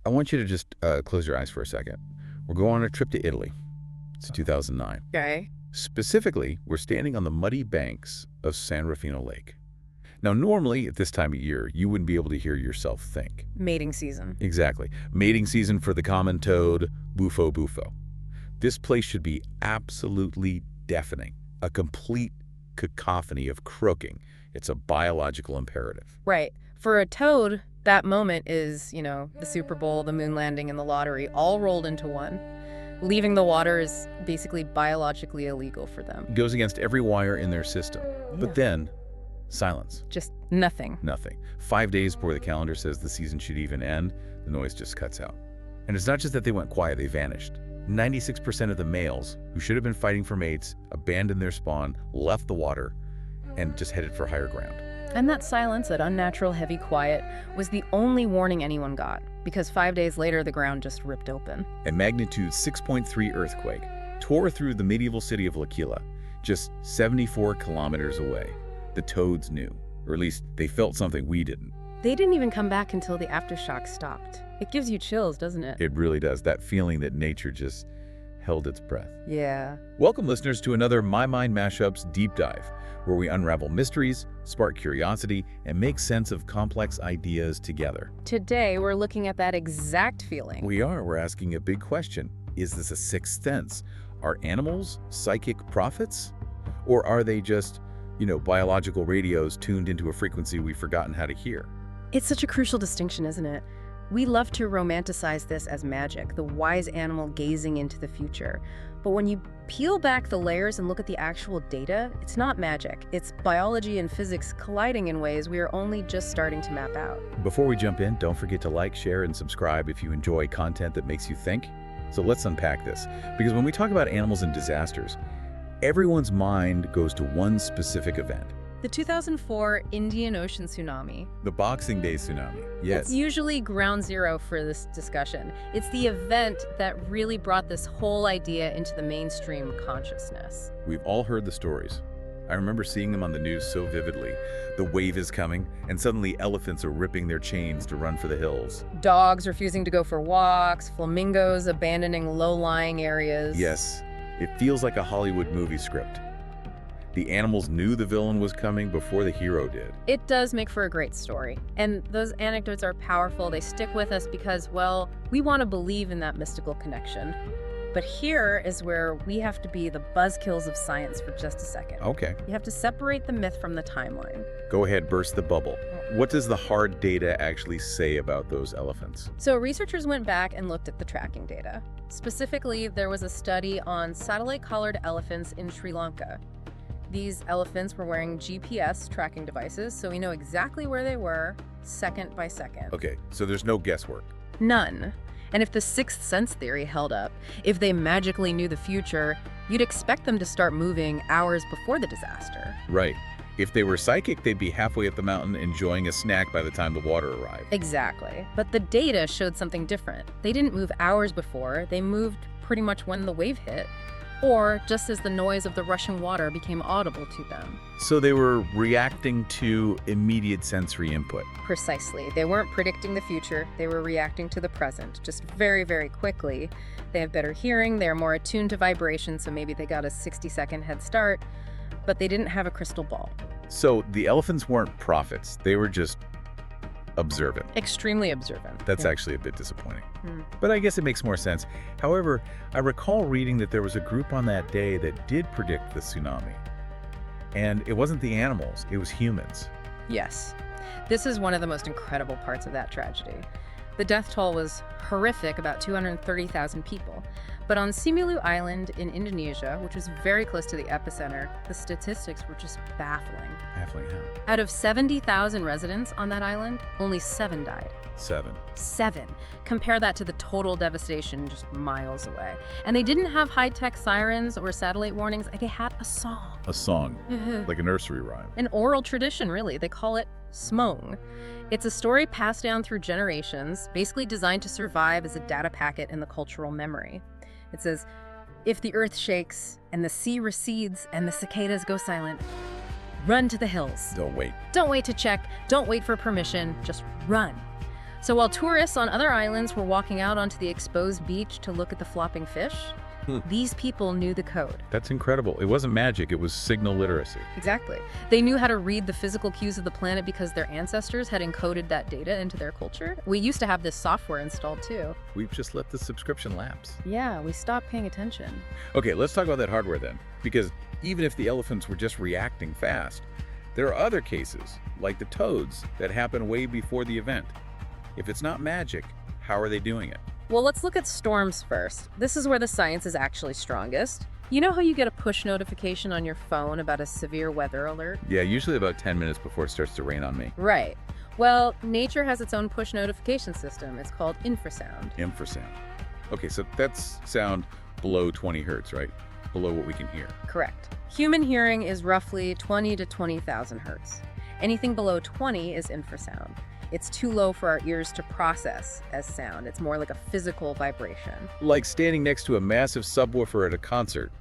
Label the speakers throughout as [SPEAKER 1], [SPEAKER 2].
[SPEAKER 1] I want you to just close your eyes for a second. We're going on a trip to Italy. It's 2009.
[SPEAKER 2] Okay.
[SPEAKER 1] Specifically, we're standing on the muddy banks of San Rafino Lake. Now, normally at this time of year, you wouldn't be able to hear yourself think.
[SPEAKER 2] Mating season.
[SPEAKER 1] Exactly. Mating season for the common toad, bufo bufo. This place should be absolutely deafening, a complete cacophony of croaking. It's a biological imperative.
[SPEAKER 2] Right. For a toad, that moment is, the Super Bowl, the moon landing, and the lottery all rolled into one. Leaving the water is basically biologically illegal for them.
[SPEAKER 1] It goes against every wire in their system. But then, silence.
[SPEAKER 2] Just nothing.
[SPEAKER 1] Nothing. 5 days before the calendar says the season should even end, the noise just cuts out. And it's not just that they went quiet, they vanished. 96% of the males, who should have been fighting for mates, abandoned their spawn, left the water, and just headed for higher ground.
[SPEAKER 2] And that silence, that unnatural heavy quiet, was the only warning anyone got, because 5 days later the ground just ripped open.
[SPEAKER 1] A magnitude 6.3 earthquake tore through the medieval city of L'Aquila, just 74 kilometers away. The toads knew, or at least they felt something we didn't.
[SPEAKER 2] They didn't even come back until the aftershock stopped. It gives you chills, doesn't it?
[SPEAKER 1] It really does, that feeling that nature just held its breath.
[SPEAKER 2] Yeah.
[SPEAKER 1] Welcome, listeners, to another My Mind MashUps Deep Dive, where we unravel mysteries, spark curiosity, and make sense of complex ideas together.
[SPEAKER 2] Today, we're looking at that exact feeling.
[SPEAKER 1] We're asking a big question. Is this a sixth sense? Are animals psychic prophets? Or are they just, biological radios tuned into a frequency we've forgotten how to hear?
[SPEAKER 2] It's such a crucial distinction, isn't it? We love to romanticize this as magic, the wise animal gazing into the future. But when you peel back the layers and look at the actual data, it's not magic. It's biology and physics colliding in ways we are only just starting to map out.
[SPEAKER 1] Before we jump in, don't forget to like, share, and subscribe if you enjoy content that makes you think. So let's unpack this. Because when we talk about animals and disasters, everyone's mind goes to one specific event.
[SPEAKER 2] The 2004 Indian Ocean tsunami.
[SPEAKER 1] The Boxing Day tsunami, yes.
[SPEAKER 2] It's usually ground zero for this discussion. It's the event that really brought this whole idea into the mainstream consciousness.
[SPEAKER 1] We've all heard the stories. I remember seeing them on the news so vividly. The wave is coming, and suddenly elephants are ripping their chains to run for the hills.
[SPEAKER 2] Dogs refusing to go for walks, flamingos abandoning low-lying areas.
[SPEAKER 1] Yes, it feels like a Hollywood movie script. The animals knew the villain was coming before the hero did.
[SPEAKER 2] It does make for a great story. And those anecdotes are powerful. They stick with us because, well, we want to believe in that mystical connection. But here is where we have to be the buzzkills of science for just a second.
[SPEAKER 1] Okay.
[SPEAKER 2] You have to separate the myth from the timeline.
[SPEAKER 1] Go ahead, burst the bubble. What does the hard data actually say about those elephants?
[SPEAKER 2] So researchers went back and looked at the tracking data. Specifically, there was a study on satellite-collared elephants in Sri Lanka. These elephants were wearing GPS tracking devices, so we know exactly where they were, second by second.
[SPEAKER 1] Okay, so there's no guesswork.
[SPEAKER 2] None. And if the sixth sense theory held up, if they magically knew the future, you'd expect them to start moving hours before the disaster.
[SPEAKER 1] Right. If they were psychic, they'd be halfway up the mountain enjoying a snack by the time the water arrived.
[SPEAKER 2] Exactly. But the data showed something different. They didn't move hours before, they moved pretty much when the wave hit, or just as the noise of the rushing water became audible to them.
[SPEAKER 1] So they were reacting to immediate sensory input.
[SPEAKER 2] Precisely. They weren't predicting the future, they were reacting to the present, just very, very quickly. They have better hearing, they're more attuned to vibration, so maybe they got a 60-second head start, but they didn't have a crystal ball.
[SPEAKER 1] So the elephants weren't prophets, they were just observant.
[SPEAKER 2] Extremely observant.
[SPEAKER 1] That's
[SPEAKER 2] Yeah.
[SPEAKER 1] actually a bit disappointing. But I guess it makes more sense. However, I recall reading that there was a group on that day that did predict the tsunami. And it wasn't the animals, it was humans.
[SPEAKER 2] Yes. This is one of the most incredible parts of that tragedy. The death toll was horrific, about 230,000 people. But on Simeulue Island in Indonesia, which was very close to the epicenter, the statistics were just baffling.
[SPEAKER 1] Baffling how?
[SPEAKER 2] Out of 70,000 residents on that island, only 7 died.
[SPEAKER 1] 7.
[SPEAKER 2] 7. Compare that to the total devastation just miles away. And they didn't have high-tech sirens or satellite warnings. They had a song.
[SPEAKER 1] A song, like a nursery rhyme.
[SPEAKER 2] An oral tradition, really. They call it smong. It's a story passed down through generations, basically designed to survive as a data packet in the cultural memory. It says, if the earth shakes and the sea recedes and the cicadas go silent, run to the hills.
[SPEAKER 1] Don't wait.
[SPEAKER 2] Don't wait to check. Don't wait for permission. Just run. So while tourists on other islands were walking out onto the exposed beach to look at the flopping fish, these people knew the code.
[SPEAKER 1] That's incredible. It wasn't magic, it was signal literacy.
[SPEAKER 2] Exactly. They knew how to read the physical cues of the planet because their ancestors had encoded that data into their culture. We used to have this software installed too.
[SPEAKER 1] We've just let the subscription lapse.
[SPEAKER 2] Yeah, we stopped paying attention.
[SPEAKER 1] Okay, let's talk about that hardware then. Because even if the elephants were just reacting fast, there are other cases, like the toads, that happen way before the event. If it's not magic, how are they doing it?
[SPEAKER 2] Well, let's look at storms first. This is where the science is actually strongest. You know how you get a push notification on your phone about a severe weather alert?
[SPEAKER 1] Yeah, usually about 10 minutes before it starts to rain on me.
[SPEAKER 2] Right. Well, nature has its own push notification system. It's called infrasound.
[SPEAKER 1] Infrasound. Okay, so that's sound below 20 hertz, right? Below what we can hear.
[SPEAKER 2] Correct. Human hearing is roughly 20 to 20,000 hertz. Anything below 20 is infrasound. It's too low for our ears to process as sound. It's more like a physical vibration.
[SPEAKER 1] Like standing next to a massive subwoofer at a concert.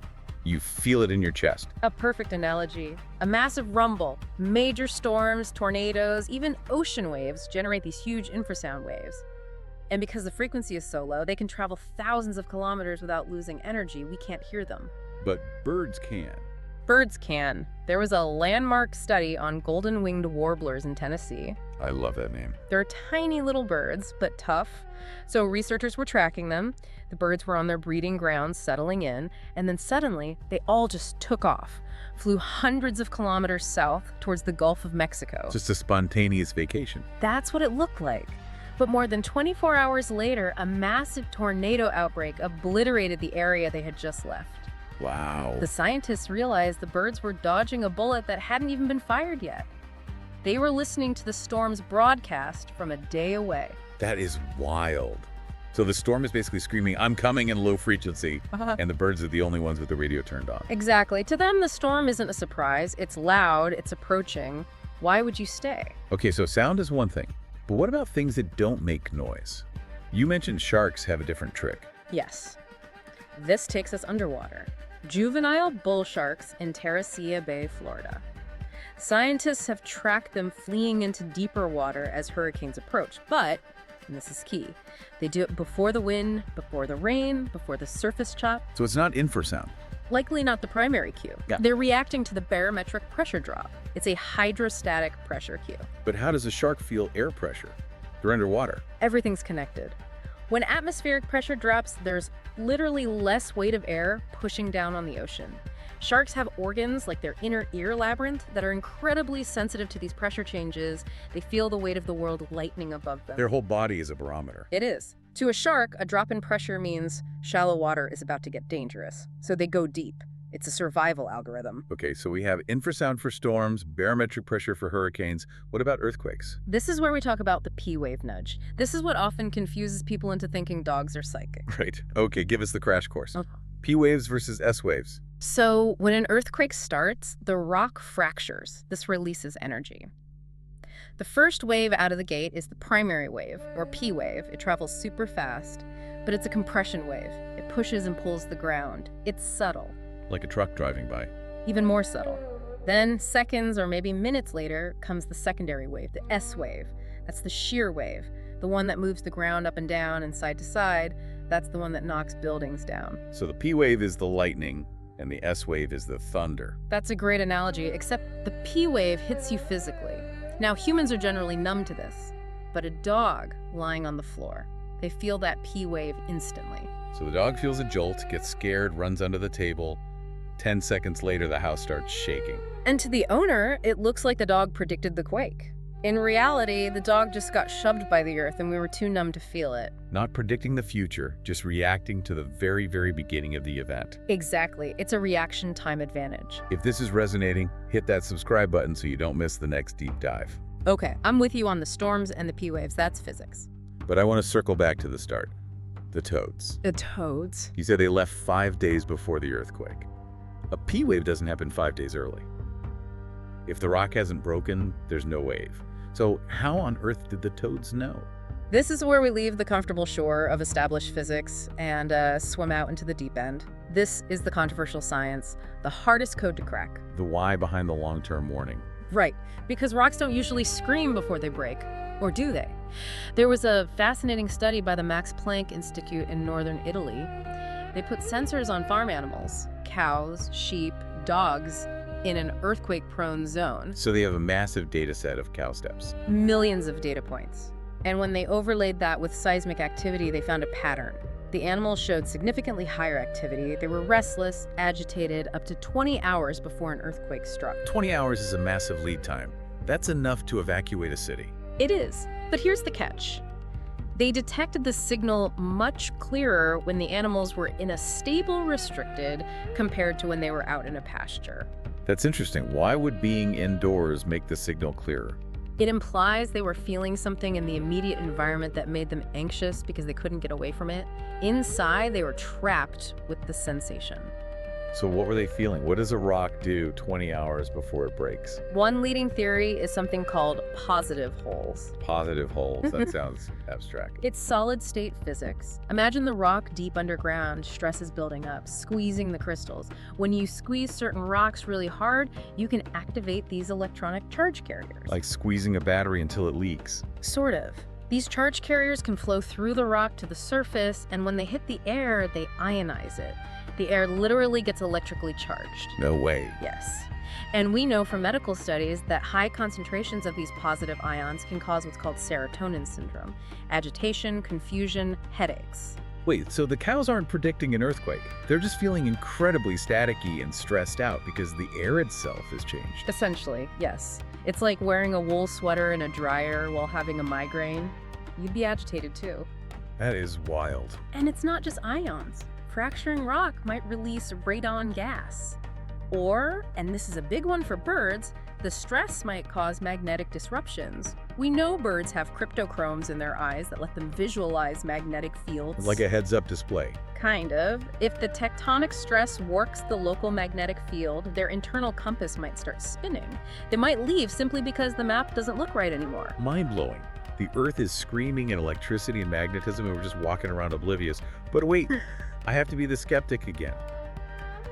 [SPEAKER 1] You feel it in your chest.
[SPEAKER 2] A perfect analogy. A massive rumble, major storms, tornadoes, even ocean waves generate these huge infrasound waves. And because the frequency is so low, they can travel thousands of kilometers without losing energy. We can't hear them.
[SPEAKER 1] But birds can.
[SPEAKER 2] Birds can. There was a landmark study on golden-winged warblers in Tennessee.
[SPEAKER 1] I love that name.
[SPEAKER 2] They're tiny little birds, but tough. So researchers were tracking them. The birds were on their breeding grounds, settling in, and then suddenly they all just took off, flew hundreds of kilometers south towards the Gulf of Mexico.
[SPEAKER 1] Just a spontaneous vacation.
[SPEAKER 2] That's what it looked like. But more than 24 hours later, a massive tornado outbreak obliterated the area they had just left.
[SPEAKER 1] Wow.
[SPEAKER 2] The scientists realized the birds were dodging a bullet that hadn't even been fired yet. They were listening to the storm's broadcast from a day away.
[SPEAKER 1] That is wild. So the storm is basically screaming, "I'm coming," in low frequency, and the birds are the only ones with the radio turned on.
[SPEAKER 2] Exactly. To them, the storm isn't a surprise. It's loud, it's approaching. Why would you stay?
[SPEAKER 1] Okay, so sound is one thing, but what about things that don't make noise? You mentioned sharks have a different trick.
[SPEAKER 2] Yes. This takes us underwater. Juvenile bull sharks in Terracea Bay, Florida. Scientists have tracked them fleeing into deeper water as hurricanes approach, but, and this is key, they do it before the wind, before the rain, before the surface chop.
[SPEAKER 1] So it's not infrasound.
[SPEAKER 2] Likely not the primary cue.
[SPEAKER 1] Yeah.
[SPEAKER 2] They're reacting to the barometric pressure drop. It's a hydrostatic pressure cue.
[SPEAKER 1] But how does a shark feel air pressure? They're underwater.
[SPEAKER 2] Everything's connected. When atmospheric pressure drops, there's literally less weight of air pushing down on the ocean. Sharks have organs like their inner ear labyrinth that are incredibly sensitive to these pressure changes. They feel the weight of the world lightening above them.
[SPEAKER 1] Their whole body is a barometer.
[SPEAKER 2] It is. To a shark, a drop in pressure means shallow water is about to get dangerous. So they go deep. It's a survival algorithm.
[SPEAKER 1] Okay, so we have infrasound for storms, barometric pressure for hurricanes. What about earthquakes?
[SPEAKER 2] This is where we talk about the P-wave nudge. This is what often confuses people into thinking dogs are psychic.
[SPEAKER 1] Right. Okay, give us the crash course.
[SPEAKER 2] Okay.
[SPEAKER 1] P waves versus S waves.
[SPEAKER 2] So when an earthquake starts, the rock fractures. This releases energy. The first wave out of the gate is the primary wave, or P wave. It travels super fast, but it's a compression wave. It pushes and pulls the ground. It's subtle.
[SPEAKER 1] Like a truck driving by.
[SPEAKER 2] Even more subtle. Then seconds or maybe minutes later comes the secondary wave, the S wave. That's the shear wave, the one that moves the ground up and down and side to side. That's the one that knocks buildings down.
[SPEAKER 1] So the P wave is the lightning, and the S wave is the thunder.
[SPEAKER 2] That's a great analogy, except the P wave hits you physically. Now, humans are generally numb to this, but a dog lying on the floor, they feel that P wave instantly.
[SPEAKER 1] So the dog feels a jolt, gets scared, runs under the table. 10 seconds later, the house starts shaking.
[SPEAKER 2] And to the owner, it looks like the dog predicted the quake. In reality, the dog just got shoved by the earth and we were too numb to feel it.
[SPEAKER 1] Not predicting the future, just reacting to the very, very beginning of the event.
[SPEAKER 2] Exactly. It's a reaction time advantage.
[SPEAKER 1] If this is resonating, hit that subscribe button so you don't miss the next deep dive.
[SPEAKER 2] Okay, I'm with you on the storms and the P waves. That's physics.
[SPEAKER 1] But I want to circle back to the start. The toads.
[SPEAKER 2] The toads?
[SPEAKER 1] You said they left 5 days before the earthquake. A P wave doesn't happen 5 days early. If the rock hasn't broken, there's no wave. So how on earth did the toads know?
[SPEAKER 2] This is where we leave the comfortable shore of established physics and swim out into the deep end. This is the controversial science, the hardest code to crack.
[SPEAKER 1] The why behind the long-term warning.
[SPEAKER 2] Right, because rocks don't usually scream before they break. Or do they? There was a fascinating study by the Max Planck Institute in northern Italy. They put sensors on farm animals, cows, sheep, dogs, in an earthquake-prone zone.
[SPEAKER 1] So they have a massive data set of cow steps.
[SPEAKER 2] Millions of data points. And when they overlaid that with seismic activity, they found a pattern. The animals showed significantly higher activity. They were restless, agitated, up to 20 hours before an earthquake struck.
[SPEAKER 1] 20 hours is a massive lead time. That's enough to evacuate a city.
[SPEAKER 2] It is, but here's the catch. They detected the signal much clearer when the animals were in a stable restricted compared to when they were out in a pasture.
[SPEAKER 1] That's interesting. Why would being indoors make the signal clearer?
[SPEAKER 2] It implies they were feeling something in the immediate environment that made them anxious because they couldn't get away from it. Inside, they were trapped with the sensation.
[SPEAKER 1] So what were they feeling? What does a rock do 20 hours before it breaks?
[SPEAKER 2] One leading theory is something called positive holes.
[SPEAKER 1] Positive holes. That sounds abstract.
[SPEAKER 2] It's solid-state physics. Imagine the rock deep underground, stress is building up, squeezing the crystals. When you squeeze certain rocks really hard, you can activate these electronic charge carriers.
[SPEAKER 1] Like squeezing a battery until it leaks.
[SPEAKER 2] Sort of. These charge carriers can flow through the rock to the surface, and when they hit the air, they ionize it. The air literally gets electrically charged.
[SPEAKER 1] No way.
[SPEAKER 2] Yes. And we know from medical studies that high concentrations of these positive ions can cause what's called serotonin syndrome, agitation, confusion, headaches.
[SPEAKER 1] Wait, so the cows aren't predicting an earthquake. They're just feeling incredibly staticky and stressed out because the air itself has changed.
[SPEAKER 2] Essentially, yes. It's like wearing a wool sweater in a dryer while having a migraine. You'd be agitated too.
[SPEAKER 1] That is wild.
[SPEAKER 2] And it's not just ions. Fracturing rock might release radon gas. Or, and this is a big one for birds, the stress might cause magnetic disruptions. We know birds have cryptochromes in their eyes that let them visualize magnetic fields.
[SPEAKER 1] Like a heads-up display.
[SPEAKER 2] Kind of. If the tectonic stress works the local magnetic field, their internal compass might start spinning. They might leave simply because the map doesn't look right anymore.
[SPEAKER 1] Mind-blowing. The Earth is screaming in electricity and magnetism and we're just walking around oblivious. But wait, I have to be the skeptic again.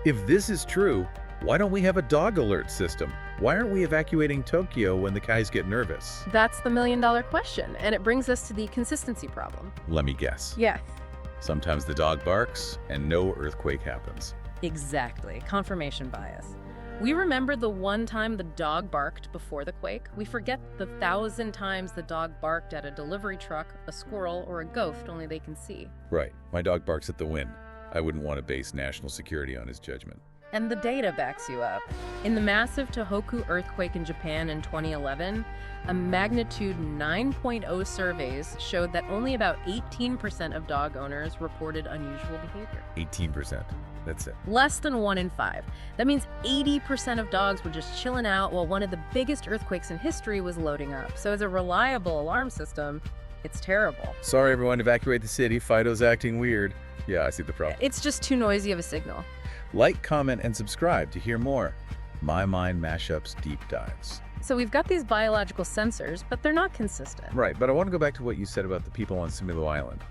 [SPEAKER 1] If this is true, why don't we have a dog alert system? Why aren't we evacuating Tokyo when the guys get nervous?
[SPEAKER 2] That's the million-dollar question, and it brings us to the consistency problem.
[SPEAKER 1] Let me guess.
[SPEAKER 2] Yes.
[SPEAKER 1] Sometimes the dog barks and no earthquake happens.
[SPEAKER 2] Exactly. Confirmation bias. We remember the one time the dog barked before the quake. We forget the 1,000 times the dog barked at a delivery truck, a squirrel, or a ghost only they can see.
[SPEAKER 1] Right. My dog barks at the wind. I wouldn't want to base national security on his judgment.
[SPEAKER 2] And the data backs you up. In the massive Tohoku earthquake in Japan in 2011, a magnitude 9.0 surveys showed that only about 18% of dog owners reported unusual behavior.
[SPEAKER 1] 18%. That's it.
[SPEAKER 2] Less than 1 in 5. That means 80% of dogs were just chilling out while one of the biggest earthquakes in history was loading up. So as a reliable alarm system, it's terrible.
[SPEAKER 1] Sorry, everyone. Evacuate the city. Fido's acting weird. Yeah, I see the problem.
[SPEAKER 2] It's just too noisy of a signal.
[SPEAKER 1] Like, comment, and subscribe to hear more My Mind MashUps deep dives.
[SPEAKER 2] So we've got these biological sensors, but they're not consistent.
[SPEAKER 1] Right, but I want to go back to what you said about the people on Similo Island.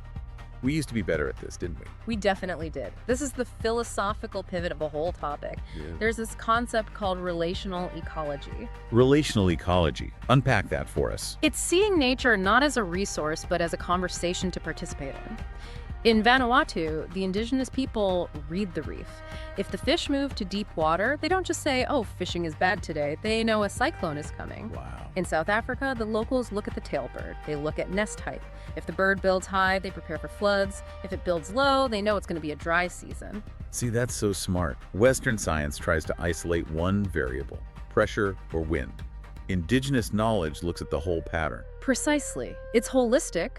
[SPEAKER 1] We used to be better at this, didn't we?
[SPEAKER 2] We definitely did. This is the philosophical pivot of the whole topic.
[SPEAKER 1] Yeah.
[SPEAKER 2] There's this concept called relational ecology.
[SPEAKER 1] Relational ecology. Unpack that for us.
[SPEAKER 2] It's seeing nature not as a resource, but as a conversation to participate in. In Vanuatu, the indigenous people read the reef. If the fish move to deep water, they don't just say, oh, fishing is bad today. They know a cyclone is coming.
[SPEAKER 1] Wow.
[SPEAKER 2] In South Africa, the locals look at the tail bird. They look at nest height. If the bird builds high, they prepare for floods. If it builds low, they know it's going to be a dry season.
[SPEAKER 1] See, that's so smart. Western science tries to isolate one variable, pressure or wind. Indigenous knowledge looks at the whole pattern.
[SPEAKER 2] Precisely. It's holistic,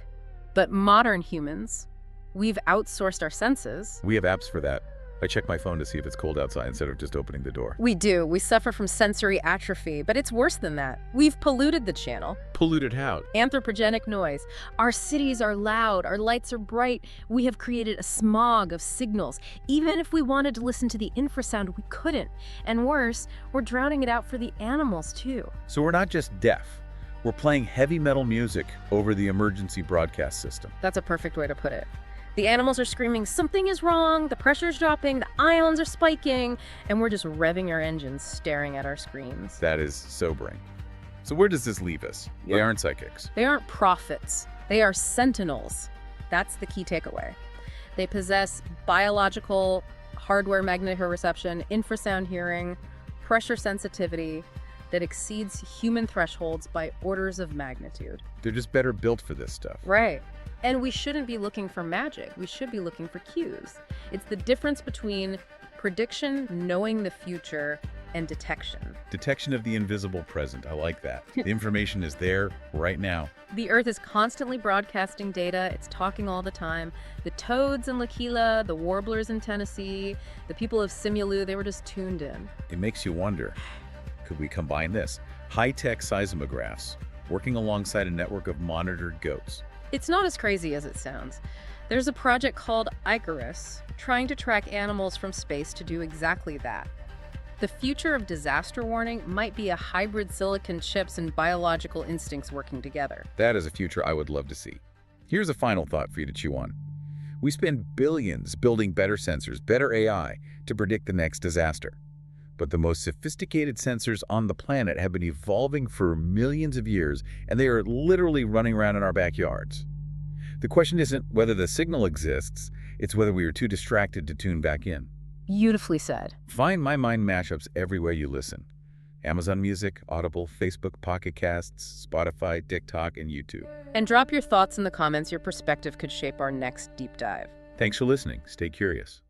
[SPEAKER 2] but modern humans, we've outsourced our senses.
[SPEAKER 1] We have apps for that. I check my phone to see if it's cold outside instead of just opening the door.
[SPEAKER 2] We do. We suffer from sensory atrophy, but it's worse than that. We've polluted the channel.
[SPEAKER 1] Polluted how?
[SPEAKER 2] Anthropogenic noise. Our cities are loud. Our lights are bright. We have created a smog of signals. Even if we wanted to listen to the infrasound, we couldn't. And worse, we're drowning it out for the animals, too.
[SPEAKER 1] So we're not just deaf. We're playing heavy metal music over the emergency broadcast system.
[SPEAKER 2] That's a perfect way to put it. The animals are screaming, something is wrong, the pressure's dropping, the ions are spiking, and we're just revving our engines, staring at our screens.
[SPEAKER 1] That is sobering. So where does this leave us? They aren't psychics.
[SPEAKER 2] They aren't prophets. They are sentinels. That's the key takeaway. They possess biological hardware magnetoreception, infrasound hearing, pressure sensitivity that exceeds human thresholds by orders of magnitude.
[SPEAKER 1] They're just better built for this stuff.
[SPEAKER 2] Right. And we shouldn't be looking for magic. We should be looking for cues. It's the difference between prediction, knowing the future, and detection.
[SPEAKER 1] Detection of the invisible present. I like that. The information is there right now.
[SPEAKER 2] The Earth is constantly broadcasting data. It's talking all the time. The toads in L'Aquila, the warblers in Tennessee, the people of Simulu, they were just tuned in.
[SPEAKER 1] It makes you wonder, could we combine this? High-tech seismographs, working alongside a network of monitored goats.
[SPEAKER 2] It's not as crazy as it sounds. There's a project called Icarus, trying to track animals from space to do exactly that. The future of disaster warning might be a hybrid silicon chips and biological instincts working together.
[SPEAKER 1] That is a future I would love to see. Here's a final thought for you to chew on. We spend billions building better sensors, better AI, to predict the next disaster. But the most sophisticated sensors on the planet have been evolving for millions of years, and they are literally running around in our backyards. The question isn't whether the signal exists, it's whether we are too distracted to tune back in.
[SPEAKER 2] Beautifully said.
[SPEAKER 1] Find My Mind mashups everywhere you listen. Amazon Music, Audible, Facebook, Pocket Casts, Spotify, TikTok, and YouTube.
[SPEAKER 2] And drop your thoughts in the comments. Your perspective could shape our next deep dive.
[SPEAKER 1] Thanks for listening. Stay curious.